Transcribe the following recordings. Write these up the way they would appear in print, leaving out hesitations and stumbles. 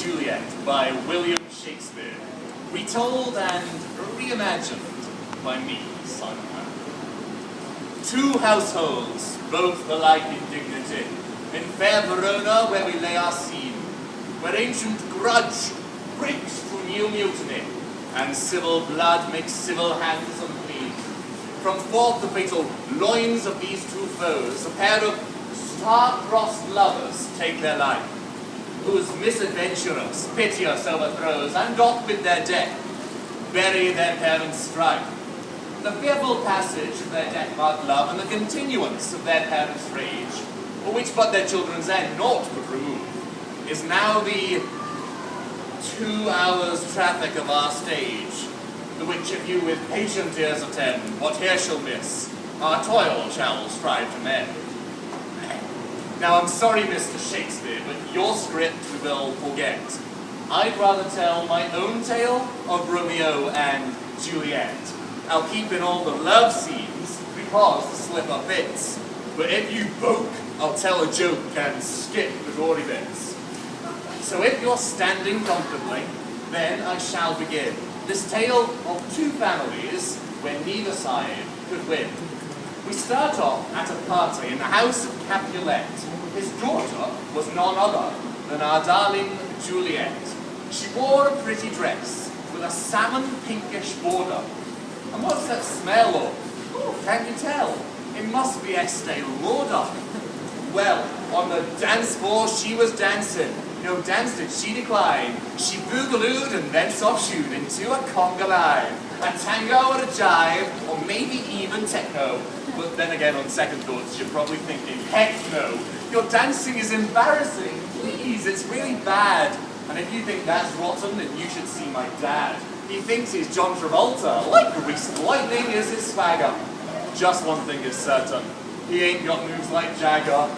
Juliet by William Shakespeare, retold and reimagined by me, Simon. Two households, both alike in dignity, in fair Verona where we lay our scene, where ancient grudge breaks through new mutiny, and civil blood makes civil hands unclean. From forth the fatal loins of these two foes, a pair of star-crossed lovers take their life, whose misadventurous, piteous overthrows, and doth with their death bury their parents' strife. The fearful passage of their death-marked love, and the continuance of their parents' rage, for which but their children's end naught could remove, is now the 2 hours' traffic of our stage, the which if you with patient ears attend, what here shall miss, our toil shall strive to mend. Now I'm sorry, Mr. Shakespeare, but your script we will forget. I'd rather tell my own tale of Romeo and Juliet. I'll keep in all the love scenes, because the slipper fits. But if you poke, I'll tell a joke and skip the gory bits. So if you're standing comfortably, then I shall begin this tale of two families where neither side could win. We start off at a party in the house of Capulet. His daughter was none other than our darling Juliet. She wore a pretty dress with a salmon pinkish border. And what's that smell of? Oh, can't you tell? It must be Estee Lauder. Well, on the dance floor she was dancing. No dance did she decline. She boogalooed and thence offshoot into a conga line. A tango or a jive, or maybe even techno. But then again, on second thoughts, you're probably thinking, heck no, your dancing is embarrassing. Please, it's really bad. And if you think that's rotten, then you should see my dad. He thinks he's John Travolta, like recent lightning is his swagger. Just one thing is certain, he ain't got moves like Jagger.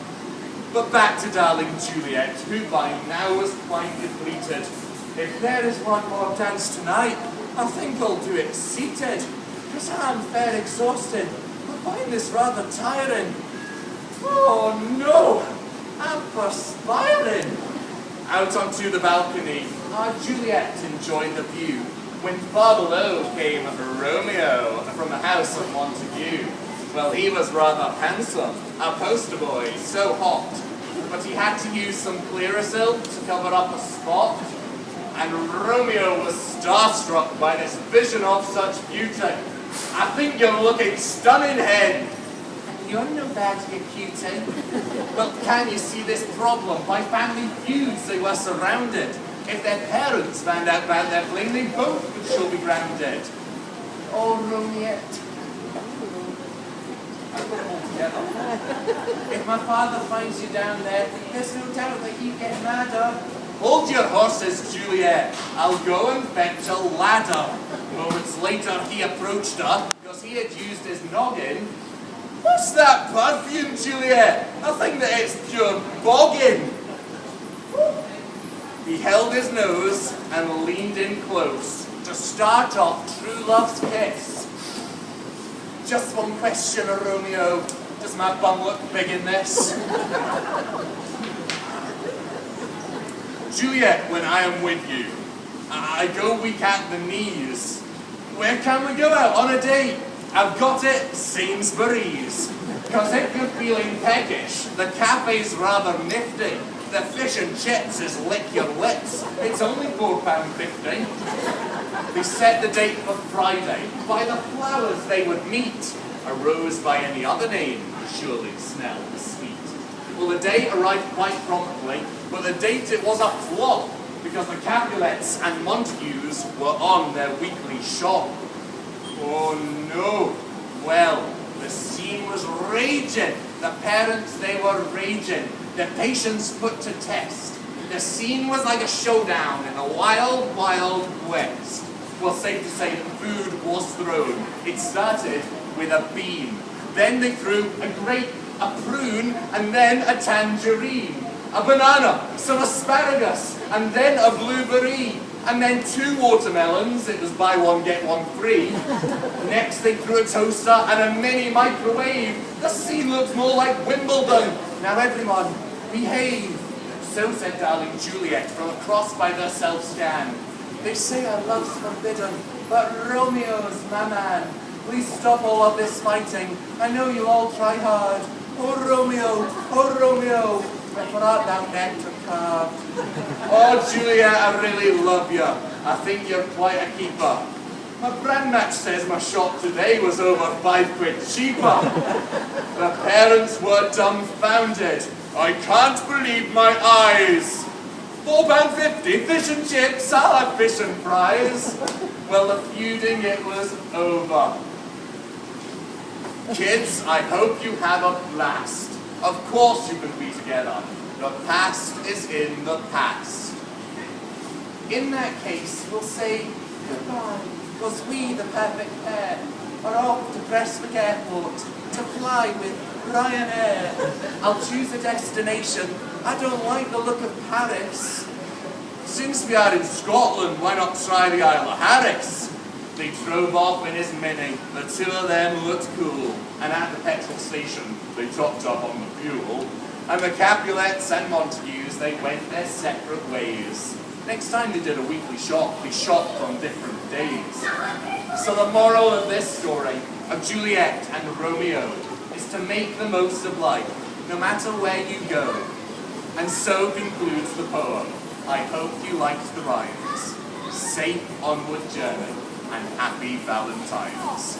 But back to darling Juliet, who by now was quite depleted. If there is one more dance tonight, I think I'll do it seated, because I'm fair exhausted. I find this rather tiring. Oh no, I'm perspiring. Out onto the balcony, our Juliet enjoyed the view, when far below came Romeo from the house of Montague. Well, he was rather handsome, a poster boy, so hot, but he had to use some Clearasil to cover up a spot, and Romeo was starstruck by this vision of such beauty. I think you're looking stunning, hen. You're no bad to get cutie. Well, can you see this problem? By family feuds they were surrounded. If their parents found out about their fling, they both would sure be grounded. Oh, Romeo. I put them all together. If my father finds you down there, there's no doubt that you get madder. Hold your horses, Juliet. I'll go and fetch a ladder. Moments later, he approached her, because he had used his noggin. What's that perfume, Juliet? I think that it's pure boggin. He held his nose and leaned in close to start off true love's kiss. Just one question, Romeo. Does my bum look big in this? Juliet, when I am with you, I go weak at the knees. Where can we go out on a date? I've got it, Sainsburys. Because if you're feeling peckish, the cafe's rather nifty. The fish and chips is lick your lips. It's only £4.50. They set the date for Friday. By the flowers they would meet. A rose by any other name surely smelled sweet. Well, the day arrived quite promptly, but the date it was a flop, because the Capulets and Montagues were on their weekly shop. Oh no! Well, the scene was raging. The parents, they were raging. Their patience put to test. The scene was like a showdown in the wild, wild west. Well, safe to say that food was thrown. It started with a bean. Then they threw a grape, a prune, and then a tangerine. A banana, some asparagus, and then a blueberry. And then 2 watermelons, it was buy one, get one free. Next they threw a toaster and a mini microwave. The scene looked more like Wimbledon. Now everyone, behave. So said darling Juliet from across by the self-scan. They say our love's forbidden, but Romeo's my man. Please stop all of this fighting. I know you'll all try hard. Oh Romeo, wherefore art thou necked and carved? Oh Juliet, I really love you. I think you're quite a keeper. My brand match says my shop today was over £5 cheaper. The parents were dumbfounded. I can't believe my eyes. £4.50, fish and chips, I'll have fish and fries. Well, the feuding, it was over. Kids, I hope you have a blast. Of course you can be together. The past is in the past. In that case, we'll say goodbye, because we, the perfect pair, are off to Prestwick Airport to fly with Ryanair. I'll choose a destination. I don't like the look of Paris. Since we are in Scotland, why not try the Isle of Harris? They drove off in his Mini. The two of them looked cool. And at the petrol station, they topped up on the fuel. And the Capulets and Montagues, they went their separate ways. Next time they did a weekly shop, they shopped on different days. So the moral of this story, of Juliet and Romeo, is to make the most of life, no matter where you go. And so concludes the poem. I hope you liked the rhymes. Safe onward journey, and happy Valentine's.